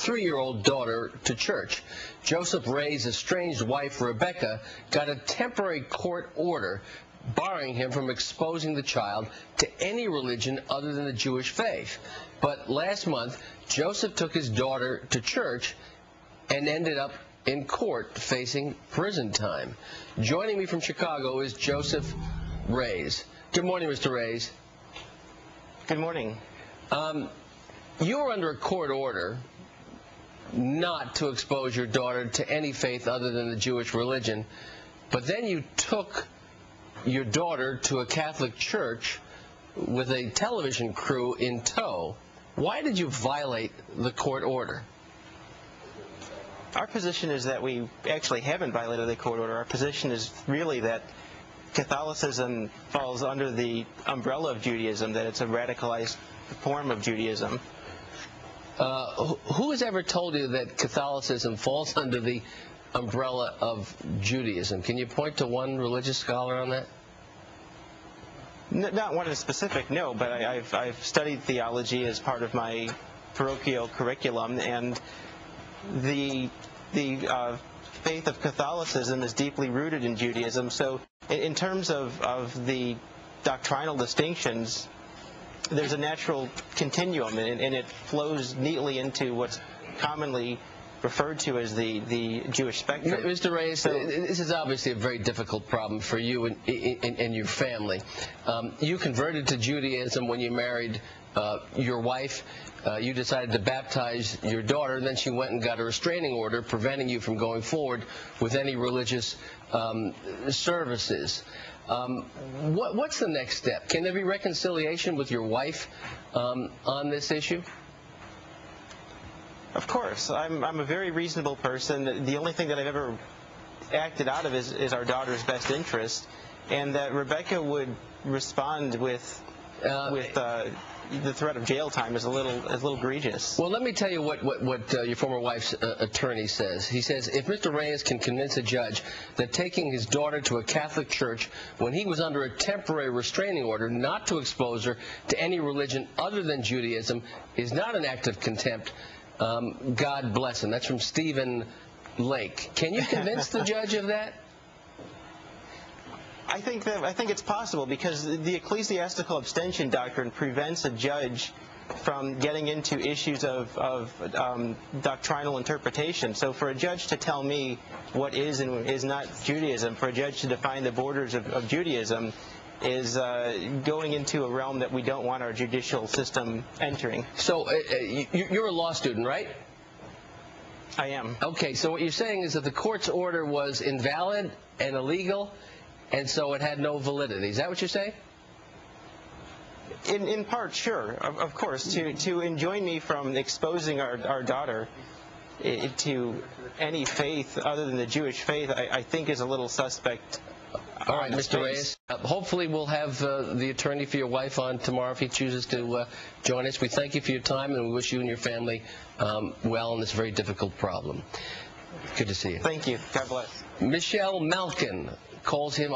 3-year-old daughter to church. Joseph Reyes' estranged wife, Rebecca, got a temporary court order barring him from exposing the child to any religion other than the Jewish faith. But last month, Joseph took his daughter to church and ended up in court facing prison time. Joining me from Chicago is Joseph Reyes. Good morning, Mr. Reyes. Good morning. You were under a court order not to expose your daughter to any faith other than the Jewish religion, but then you took your daughter to a Catholic church with a television crew in tow. Why did you violate the court order? Our position is that we actually haven't violated the court order. Our position is really that Catholicism falls under the umbrella of Judaism, that it's a radicalized form of Judaism. Who has ever told you that Catholicism falls under the umbrella of Judaism? Can you point to one religious scholar on that? Not one in specific, no, but I've studied theology as part of my parochial curriculum, and the faith of Catholicism is deeply rooted in Judaism. So in terms of the doctrinal distinctions, there's a natural continuum, and it flows neatly into what's commonly referred to as the Jewish spectrum. Mr. Reyes, this is obviously a very difficult problem for you and your family. You converted to Judaism when you married your wife. You decided to baptize your daughter, and then she went and got a restraining order preventing you from going forward with any religious services. What's the next step? Can there be reconciliation with your wife on this issue? Of course. I'm a very reasonable person. The only thing that I've ever acted out of is our daughter's best interest, and that Rebecca would respond with the threat of jail time is a little egregious. Well, let me tell you what your former wife's attorney says. He says, if Mr. Reyes can convince a judge that taking his daughter to a Catholic church when he was under a temporary restraining order not to expose her to any religion other than Judaism is not an act of contempt, God bless him. That's from Stephen Lake. Can you convince the judge of that? I think it's possible, because the ecclesiastical abstention doctrine prevents a judge from getting into issues of doctrinal interpretation. So for a judge to tell me what is and is not Judaism, for a judge to define the borders of Judaism, is going into a realm that we don't want our judicial system entering. So you're a law student, right? I am. Okay, so what you're saying is that the court's order was invalid and illegal, and so it had no validity. Is that what you're saying? In part, sure, of course. To enjoin me from exposing our daughter to any faith other than the Jewish faith, I think is a little suspect. All right, Mr. Reyes. Hopefully we'll have the attorney for your wife on tomorrow if he chooses to join us. We thank you for your time, and we wish you and your family well in this very difficult problem. Good to see you. Thank you. God bless. Michelle Malkin calls him